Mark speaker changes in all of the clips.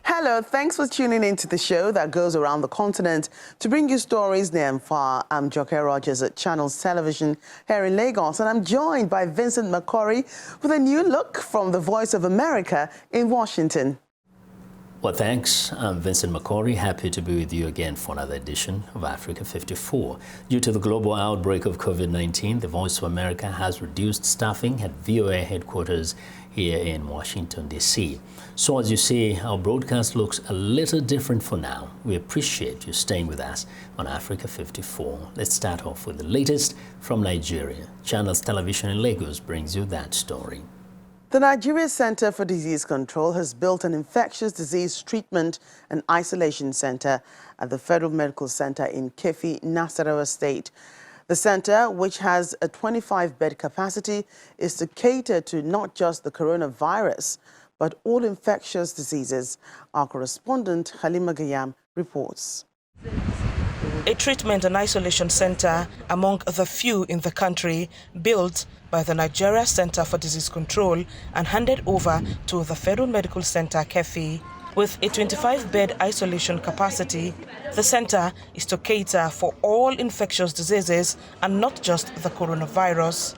Speaker 1: Hello, thanks for tuning into the show that goes around the continent to bring you stories near and far. I'm Joke Rogers at Channels Television here in Lagos, and I'm joined by Vincent McCory with a new look from the Voice of America in Washington.
Speaker 2: Well, thanks. I'm Vincent McCory, happy to be with you again for another edition of Africa 54. Due to the global outbreak of COVID-19, the Voice of America has reduced staffing at VOA headquarters here in Washington, D.C. So as you see, our broadcast looks a little different for now. We appreciate you staying with us on Africa 54. Let's start off with the latest from Nigeria. Channels Television in Lagos brings you that story.
Speaker 1: The Nigeria Center for Disease Control has built an infectious disease treatment and isolation center at the Federal Medical Center in Kefi, Nasarawa State. The center, which has a 25-bed capacity, is to cater to not just the coronavirus, but all infectious diseases. Our correspondent, Halima Gayam, reports.
Speaker 3: A treatment and isolation center among the few in the country, built by the Nigeria Center for Disease Control and handed over to the Federal Medical Center, Kefi. With a 25-bed isolation capacity, the center is to cater for all infectious diseases and not just the coronavirus.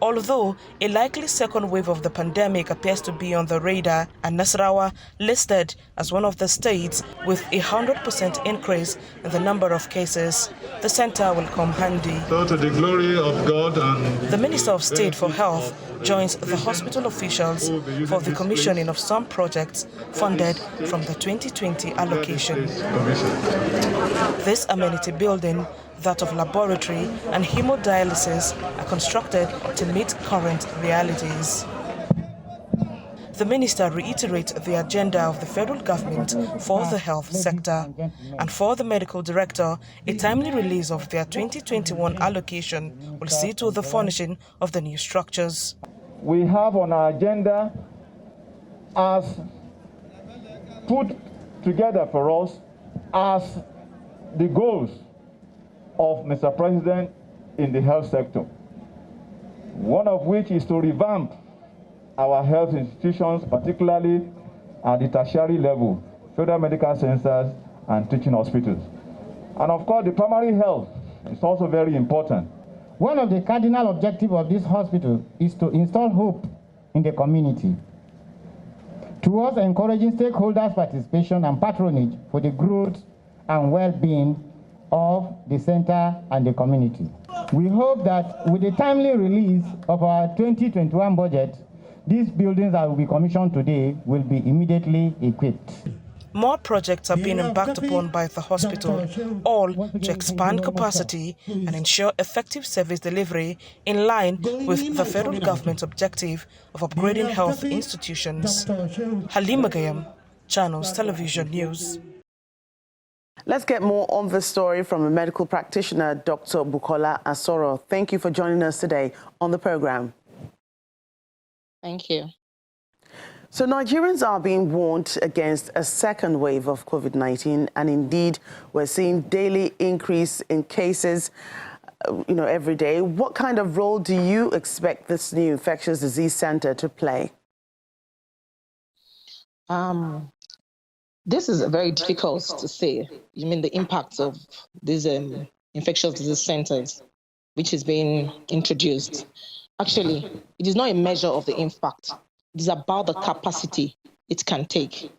Speaker 3: Although a likely second wave of the pandemic appears to be on the radar, and Nasarawa listed as one of the states with a 100% increase in the number of cases, the center will come handy.
Speaker 4: So to the glory of God and
Speaker 3: the Minister of State for Health joins the hospital officials for the commissioning of some projects funded from the 2020 allocation. This amenity building, that of laboratory and hemodialysis, are constructed to meet current realities. The minister reiterates the agenda of the federal government for the health sector, and for the medical director, a timely release of their 2021 allocation will see to the furnishing of the new structures.
Speaker 4: We have on our agenda as put together for us as the goals of Mr. President in the health sector, one of which is to revamp our health institutions, particularly at the tertiary level, federal medical centers and teaching hospitals. And of course, the primary health is also very important.
Speaker 5: One of the cardinal objectives of this hospital is to install hope in the community, towards encouraging stakeholders' participation and patronage for the growth and well-being of the center and the community. We hope that with the timely release of our 2021 budget, these buildings that will be commissioned today will be immediately equipped.
Speaker 3: More projects are being embarked upon by the hospital, all to expand capacity and ensure effective service delivery in line with the federal government's objective of upgrading health institutions. Halima Gayam, Channels Television News.
Speaker 1: Let's get more on this story from a medical practitioner, Dr. Bukola Asoro. Thank you for joining us today on the program.
Speaker 6: Thank you.
Speaker 1: So Nigerians are being warned against a second wave of COVID-19, and indeed we're seeing daily increase in cases, every day. What kind of role do you expect this new infectious disease center to play?
Speaker 6: This is very difficult to say. You mean the impact of these infectious disease centers, which is being introduced. Actually, it is not a measure of the impact. It is about the capacity it can take.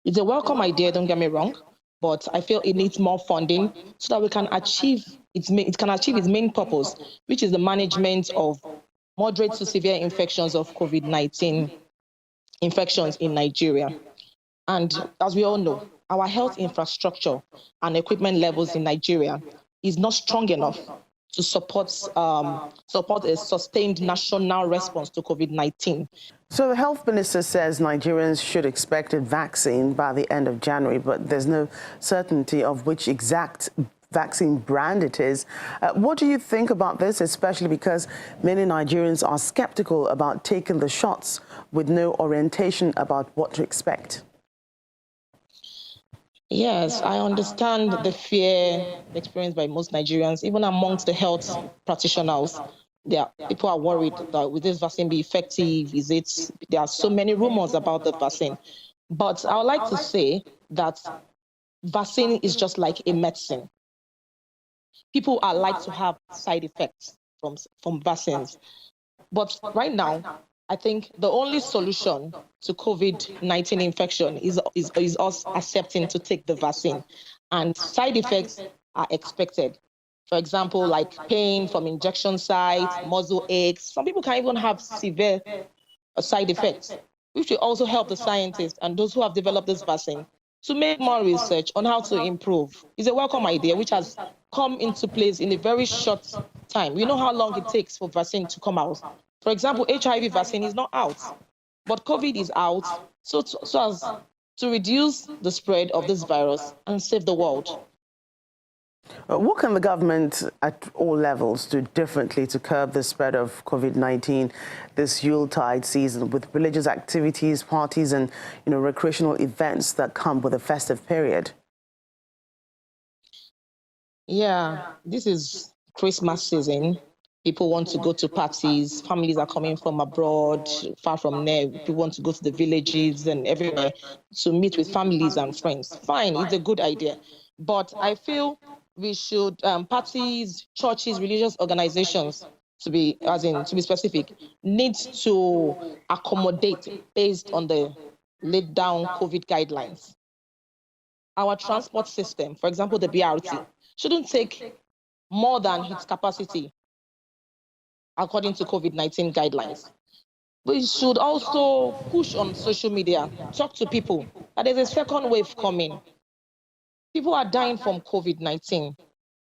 Speaker 6: It's a welcome idea, don't get me wrong, but I feel it needs more funding so that we can achieve its main purpose, which is the management of moderate to severe infections of COVID-19 infections in Nigeria. And as we all know, our health infrastructure and equipment levels in Nigeria is not strong enough to support a sustained national response to COVID-19.
Speaker 1: So the health minister says Nigerians should expect a vaccine by the end of January, but there's no certainty of which exact vaccine brand it is. What do you think about this, especially because many Nigerians are skeptical about taking the shots with no orientation about what to expect?
Speaker 6: Yes, I understand the fear experienced by most Nigerians, even amongst the health practitioners. People are worried that will this vaccine be effective? There are so many rumors about the vaccine. But I would like to say that vaccine is just like a medicine. People are like to have side effects from vaccines. But right now, I think the only solution to COVID-19 infection is us accepting to take the vaccine. And side effects are expected. For example, like pain from injection sites, muscle aches. Some people can even have severe side effects. We should also help the scientists and those who have developed this vaccine to make more research on how to improve. It's a welcome idea which has come into place in a very short time. We know how long it takes for vaccine to come out. For example, HIV vaccine is not out, but COVID is out, so as to reduce the spread of this virus and save the world.
Speaker 1: What can the government at all levels do differently to curb the spread of COVID-19 this Yuletide season with religious activities, parties and recreational events that come with a festive period?
Speaker 6: Yeah, this is Christmas season. People want to go to parties. Families are coming from abroad, far from there. People want to go to the villages and everywhere to meet with families and friends. Fine, it's a good idea. But I feel we should, parties, churches, religious organizations, to be specific, need to accommodate based on the laid down COVID guidelines. Our transport system, for example, the BRT, shouldn't take more than its capacity according to COVID-19 guidelines. We should also push on social media, talk to people that there's a second wave coming. People are dying from COVID-19.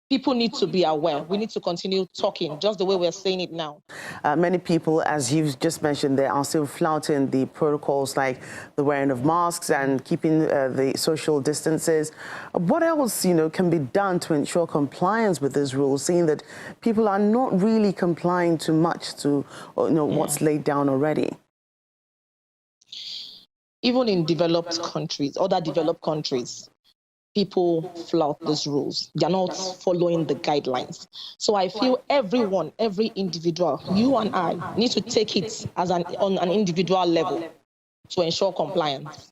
Speaker 6: People need to be aware. We need to continue talking, just the way we're saying it now.
Speaker 1: Many people, as you've just mentioned, they are still flouting the protocols like the wearing of masks and keeping the social distances. What else, can be done to ensure compliance with these rules, seeing that people are not really complying too much to, what's laid down already?
Speaker 6: Even in developed countries, other developed countries, people flout these rules. They're not following the guidelines. So I feel everyone, every individual, you and I, need to take it as on an individual level to ensure compliance.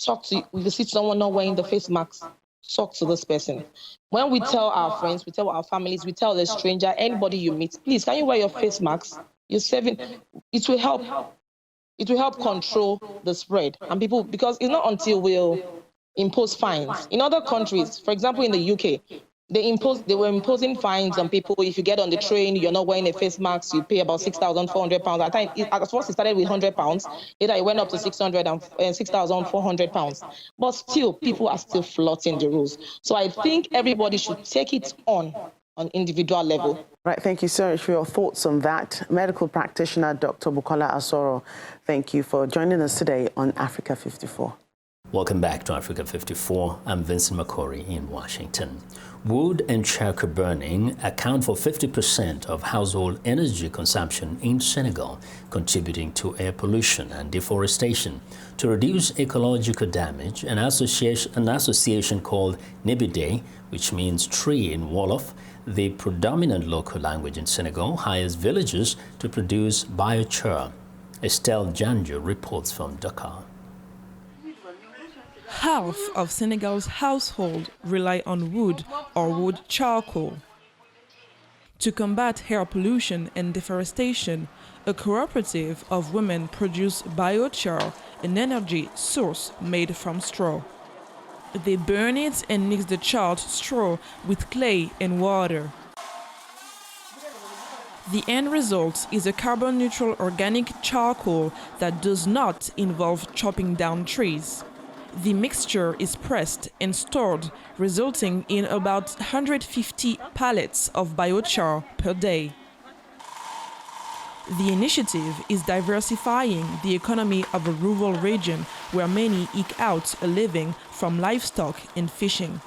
Speaker 6: If you see someone not wearing the face mask, talk to this person. When we tell our friends, we tell our families, we tell a stranger, anybody you meet, please, can you wear your face mask? You're saving. It will help. It will help control the spread. And people, because it's not until we'll impose fines. In other countries, for example, in the UK, they were imposing fines on people. If you get on the train, you're not wearing a face mask, you pay about £6,400. At first, it started with £100. Later, it went up to £6,400. But still, people are still flouting the rules. So I think everybody should take it on individual level.
Speaker 1: Right, thank you so much for your thoughts on that. Medical practitioner Dr. Bukola Asoro, thank you for joining us today on Africa 54.
Speaker 2: Welcome back to Africa 54. I'm Vincent McCory in Washington. Wood and charcoal burning account for 50% of household energy consumption in Senegal, contributing to air pollution and deforestation. To reduce ecological damage, an association called Nebide, which means tree in Wolof, the predominant local language in Senegal, hires villagers to produce biochar. Estelle Janjo reports from Dakar.
Speaker 7: Half of Senegal's households rely on wood or wood charcoal. To combat air pollution and deforestation, a cooperative of women produce biochar, an energy source made from straw. They burn it and mix the charred straw with clay and water. The end result is a carbon-neutral organic charcoal that does not involve chopping down trees. The mixture is pressed and stored, resulting in about 150 pallets of biochar per day. The initiative is diversifying the economy of a rural region where many eke out a living from livestock and fishing.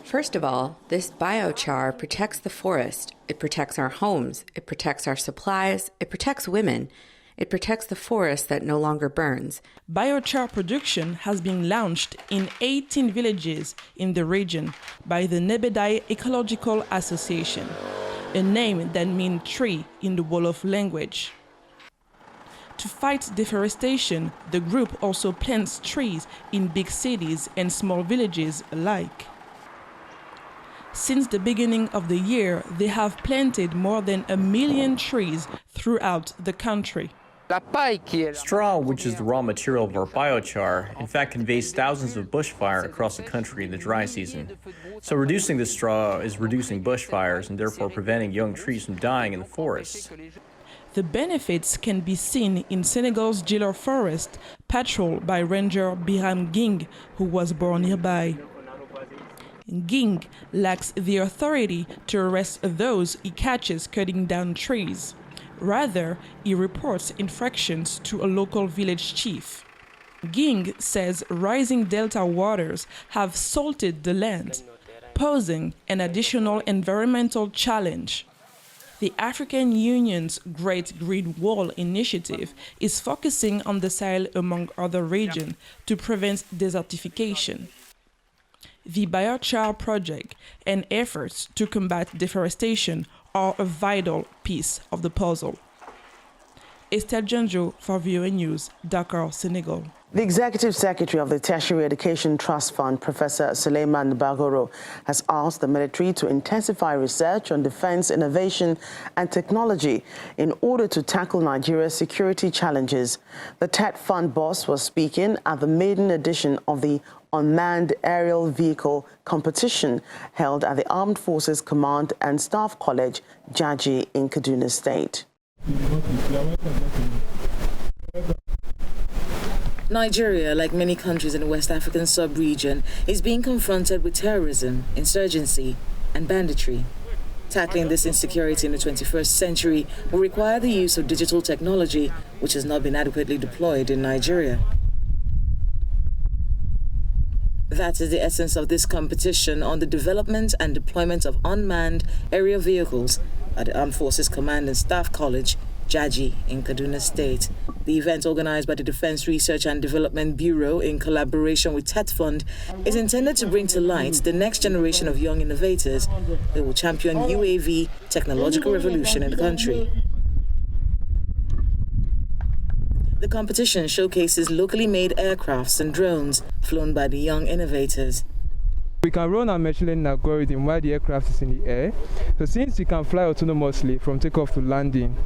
Speaker 8: First of all, this biochar protects the forest, it protects our homes, it protects our supplies, it protects women. It protects the forest that no longer burns.
Speaker 7: Biochar production has been launched in 18 villages in the region by the Nebedai Ecological Association, a name that means tree in the Wolof language. To fight deforestation, the group also plants trees in big cities and small villages alike. Since the beginning of the year, they have planted more than 1 million trees throughout the country.
Speaker 9: Straw, which is the raw material of our biochar, in fact conveys thousands of bushfire across the country in the dry season. So reducing the straw is reducing bushfires and therefore preventing young trees from dying in the forests.
Speaker 7: The benefits can be seen in Senegal's Djilor Forest, patrolled by Ranger Biram Ging, who was born nearby. Ging lacks the authority to arrest those he catches cutting down trees. Rather, he reports infractions to a local village chief. Ging says rising delta waters have salted the land, posing an additional environmental challenge. The African Union's Great Green Wall initiative is focusing on the Sahel among other regions to prevent desertification. The Biochar project and efforts to combat deforestation are a vital piece of the puzzle. Estelle Janjo for VOA News, Dakar, Senegal.
Speaker 1: The Executive Secretary of the Tertiary Education Trust Fund, Professor Suleiman Bagoro, has asked the military to intensify research on defense, innovation and technology in order to tackle Nigeria's security challenges. The TET Fund boss was speaking at the maiden edition of the Unmanned Aerial Vehicle Competition held at the Armed Forces Command and Staff College, Jaji, in Kaduna State.
Speaker 10: Nigeria, like many countries in the West African sub-region, is being confronted with terrorism, insurgency, and banditry. Tackling this insecurity in the 21st century will require the use of digital technology, which has not been adequately deployed in Nigeria. That is the essence of this competition on the development and deployment of unmanned aerial vehicles at the Armed Forces Command and Staff College, Jaji, in Kaduna State. The event, organized by the Defense Research and Development Bureau in collaboration with TET Fund, is intended to bring to light the next generation of young innovators who will champion UAV technological revolution in the country. The competition showcases locally made aircrafts and drones flown by the young innovators.
Speaker 11: We can run our machine learning algorithm while the aircraft is in the air. So since we can fly autonomously from takeoff to landing,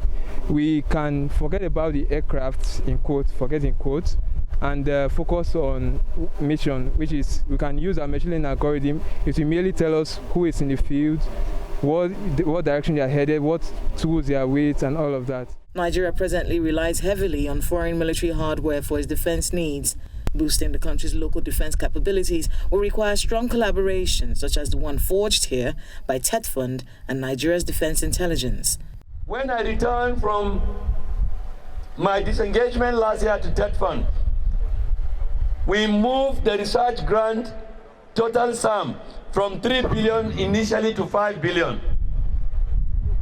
Speaker 11: we can forget about the aircraft, in quotes, forget in quotes, and focus on mission, which is we can use our machine learning algorithm. It will merely tell us who is in the field, what direction they are headed, what tools they are with, and all of that.
Speaker 10: Nigeria presently relies heavily on foreign military hardware for its defense needs. Boosting the country's local defense capabilities will require strong collaboration, such as the one forged here by TET Fund and Nigeria's Defense Intelligence.
Speaker 12: When I returned from my disengagement last year to TET Fund, we moved the research grant total sum from 3 billion initially to 5 billion.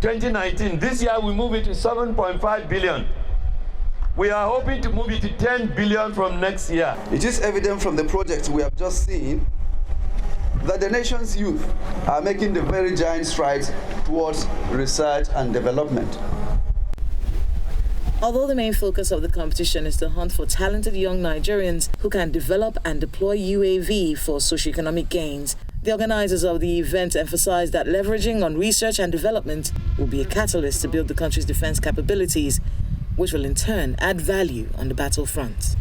Speaker 12: 2019, this year we move it to 7.5 billion. We are hoping to move it to 10 billion from next year.
Speaker 13: It is evident from the projects we have just seen that the nation's youth are making the very giant strides towards research and development.
Speaker 10: Although the main focus of the competition is the hunt for talented young Nigerians who can develop and deploy UAV for socioeconomic gains, the organizers of the event emphasize that leveraging on research and development will be a catalyst to build the country's defense capabilities, which will in turn add value on the battlefront.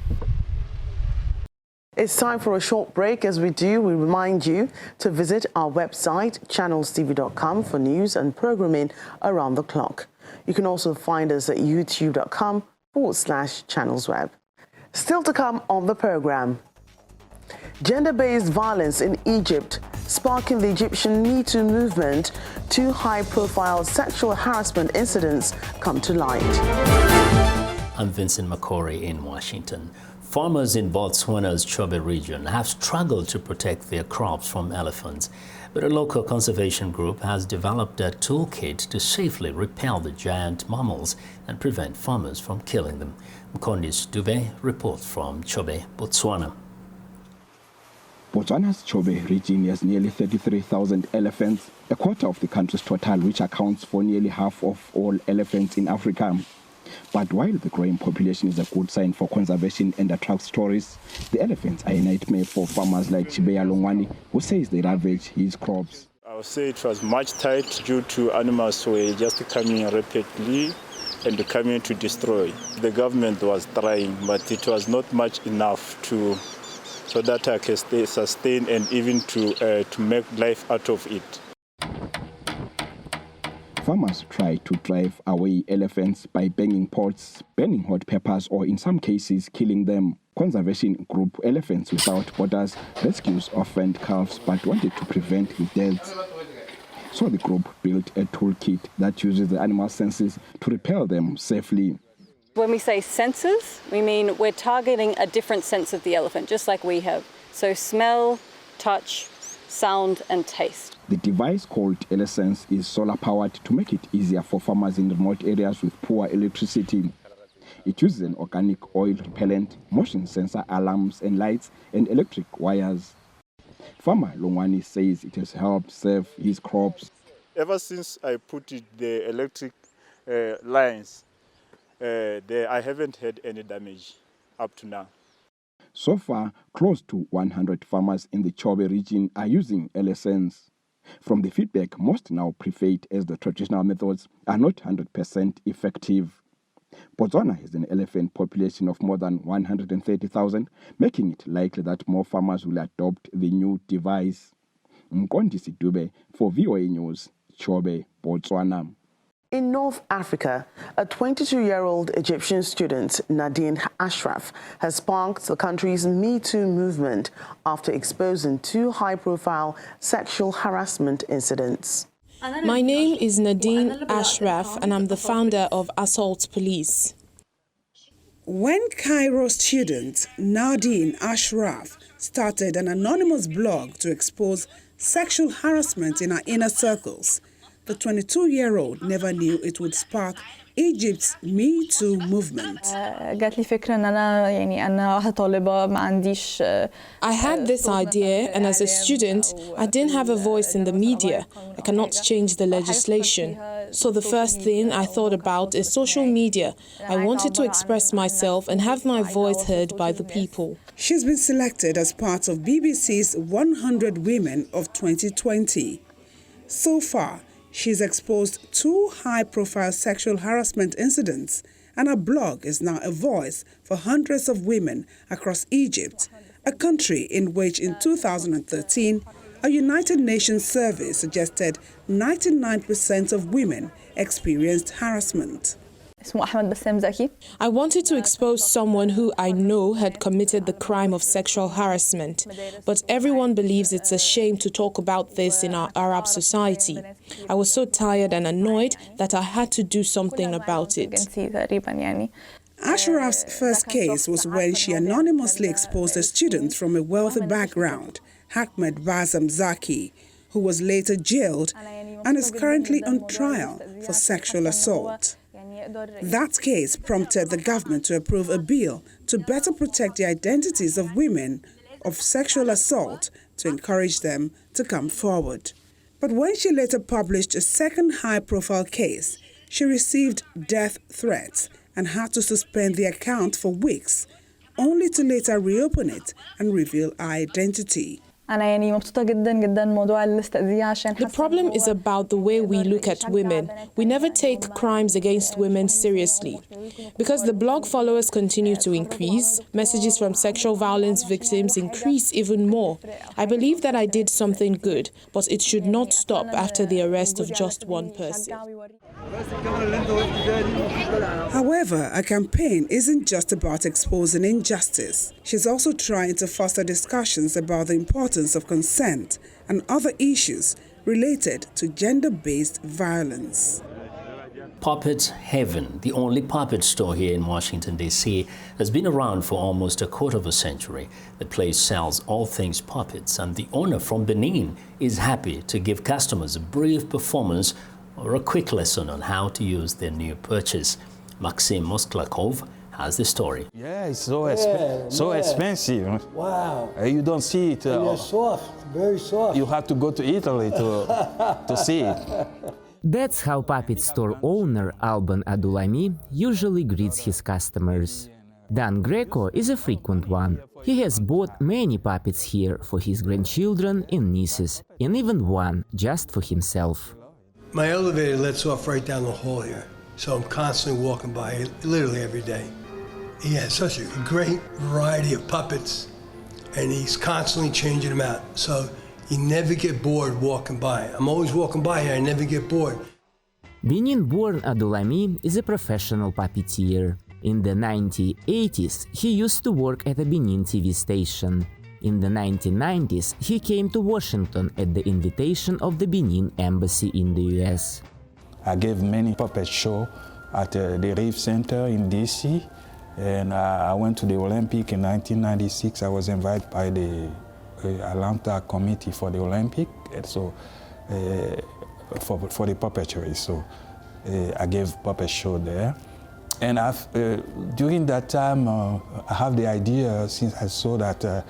Speaker 1: It's time for a short break. As we do, we remind you to visit our website, channelstv.com, for news and programming around the clock. You can also find us at youtube.com/channelsweb. Still to come on the program, gender-based violence in Egypt, sparking the Egyptian Me Too movement. 2 high-profile sexual harassment incidents come to light.
Speaker 2: I'm Vincent Makori in Washington. Farmers in Botswana's Chobe region have struggled to protect their crops from elephants, but a local conservation group has developed a toolkit to safely repel the giant mammals and prevent farmers from killing them. Mkondis Dube reports from Chobe, Botswana.
Speaker 14: Botswana's Chobe region has nearly 33,000 elephants, a quarter of the country's total, which accounts for nearly half of all elephants in Africa. But while the growing population is a good sign for conservation and attracts tourists, the elephants are a nightmare for farmers like Chibeya Longwani, who says they ravage his crops.
Speaker 15: I would say it was much tight due to animals were just coming rapidly and coming to destroy. The government was trying, but it was not much enough so that I can stay sustained and even to make life out of it.
Speaker 14: Farmers try to drive away elephants by banging pots, burning hot peppers, or in some cases killing them. Conservation group Elephants Without Borders rescues orphaned calves but wanted to prevent the deaths. So the group built a toolkit that uses the animal senses to repel them safely.
Speaker 16: When we say senses, we mean we're targeting a different sense of the elephant, just like we have. So smell, touch, sound, and taste.
Speaker 14: The device called EleSense is solar-powered to make it easier for farmers in remote areas with poor electricity. It uses an organic oil repellent, motion sensor alarms and lights, and electric wires. Farmer Longwani says it has helped save his crops.
Speaker 15: Ever since I put the electric lines, I haven't had any damage up to now.
Speaker 14: So far, close to 100 farmers in the Chobe region are using EleSense. From the feedback, most now prefer it as the traditional methods are not 100% effective. Botswana has an elephant population of more than 130,000, making it likely that more farmers will adopt the new device. Mkondisi Dube for VOA News, Chobe, Botswana.
Speaker 1: In North Africa, a 22-year-old Egyptian student, Nadine Ashraf, has sparked the country's Me Too movement after exposing 2 high-profile sexual harassment incidents.
Speaker 17: My name is Nadine Ashraf, and I'm the founder of Assault Police.
Speaker 18: When Cairo student Nadine Ashraf started an anonymous blog to expose sexual harassment in her inner circles, the 22-year-old never knew it would spark Egypt's Me Too movement.
Speaker 17: I had this idea, and as a student, I didn't have a voice in the media. I cannot change the legislation. So the first thing I thought about is social media. I wanted to express myself and have my voice heard by the people.
Speaker 18: She's been selected as part of BBC's 100 Women of 2020. So far, she's exposed 2 high-profile sexual harassment incidents, and her blog is now a voice for hundreds of women across Egypt, a country in which in 2013, a United Nations survey suggested 99% of women experienced harassment.
Speaker 17: I wanted to expose someone who I know had committed the crime of sexual harassment, but everyone believes it's a shame to talk about this in our Arab society. I was so tired and annoyed that I had to do something about it.
Speaker 18: Ashraf's first case was when she anonymously exposed a student from a wealthy background, Ahmed Bazam Zaki, who was later jailed and is currently on trial for sexual assault. That case prompted the government to approve a bill to better protect the identities of women of sexual assault to encourage them to come forward. But when she later published a second high-profile case, she received death threats and had to suspend the account for weeks, only to later reopen it and reveal her identity.
Speaker 17: The problem is about the way we look at women. We never take crimes against women seriously. Because the blog followers continue to increase, messages from sexual violence victims increase even more. I believe that I did something good, but it should not stop after the arrest of just one person.
Speaker 18: However, a campaign isn't just about exposing injustice. She's also trying to foster discussions about the importance of consent and other issues related to gender-based violence.
Speaker 2: Puppet Heaven, the only puppet store here in Washington, D.C., has been around for almost a quarter of a century. The place sells all things puppets, and the owner from Benin is happy to give customers a brief performance or a quick lesson on how to use their new purchase. Maxim Mosklakov has the story.
Speaker 19: Yeah, it's so expensive.
Speaker 20: Wow.
Speaker 19: You don't see it.
Speaker 20: And it's soft, very soft.
Speaker 19: You have to go to Italy to see it.
Speaker 20: That's how puppet store owner Alban Adulami usually greets his customers. Dan Greco is a frequent one. He has bought many puppets here for his grandchildren and nieces, and even one just for himself.
Speaker 21: My elevator lets off right down the hall here, so I'm constantly walking by it literally every day. He has such a great variety of puppets, and he's constantly changing them out, so you never get bored walking by. I'm always walking by here, I never get bored.
Speaker 20: Benin-born Adulami is a professional puppeteer. In the 1980s, he used to work at a Benin TV station. In the 1990s, he came to Washington at the invitation of the Benin Embassy in the US.
Speaker 19: I gave many puppet shows at the Reef Center in DC, and I went to the Olympic in 1996. I was invited by the Atlanta Committee for the Olympic, and so for the puppetry. So I gave puppet show there. And during that time, I have the idea, since I saw that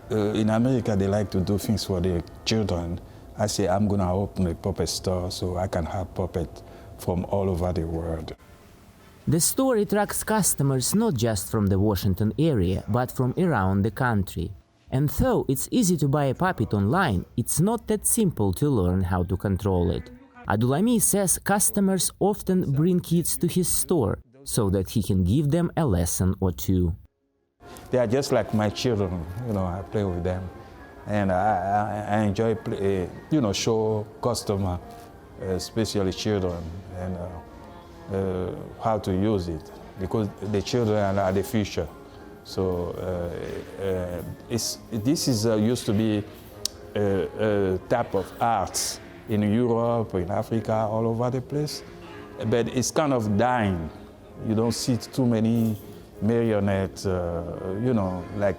Speaker 19: in America they like to do things for their children, I say I'm going to open a puppet store so I can have puppets from all over the world.
Speaker 20: The store attracts customers not just from the Washington area, but from around the country. And though it's easy to buy a puppet online, it's not that simple to learn how to control it. Adulami says customers often bring kids to his store so that he can give them a lesson or two.
Speaker 19: They are just like my children, I play with them. And I enjoy, show customers, especially children, and how to use it, because the children are the future. So this is used to be a type of arts in Europe, in Africa, all over the place. But it's kind of dying. You don't see too many marionettes, like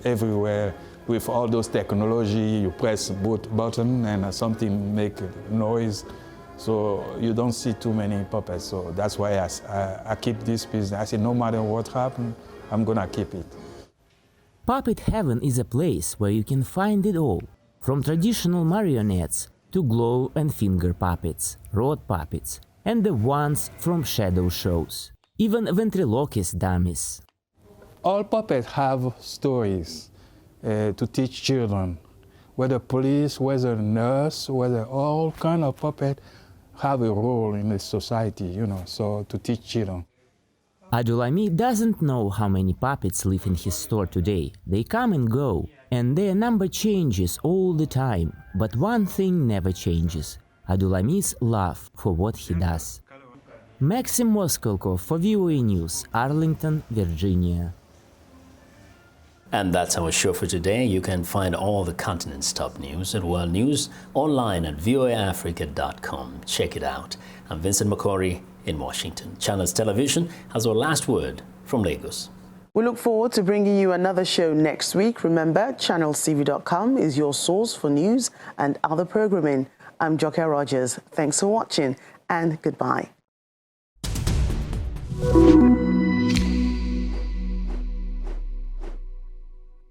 Speaker 19: everywhere with all those technology. You press both button and something make noise. So you don't see too many puppets. So that's why I keep this business. I say no matter what happens, I'm gonna keep it.
Speaker 20: Puppet Heaven is a place where you can find it all, from traditional marionettes to glow and finger puppets, rod puppets, and the ones from shadow shows, even ventriloquist dummies.
Speaker 19: All puppets have stories to teach children, whether police, whether nurse, whether all kind of puppets have a role in the society, so to teach children.
Speaker 20: Adulami doesn't know how many puppets live in his store today. They come and go, and their number changes all the time. But one thing never changes: Adulami's love for what he does. Maxim Moskalkov for VOA News, Arlington, Virginia.
Speaker 2: And that's our show for today. You can find all the continent's top news and world news online at voaafrica.com. Check it out. I'm Vincent Makori in Washington. Channels Television has our last word from Lagos.
Speaker 1: We look forward to bringing you another show next week. Remember, channelstv.com is your source for news and other programming. I'm Joke Rogers. Thanks for watching and goodbye.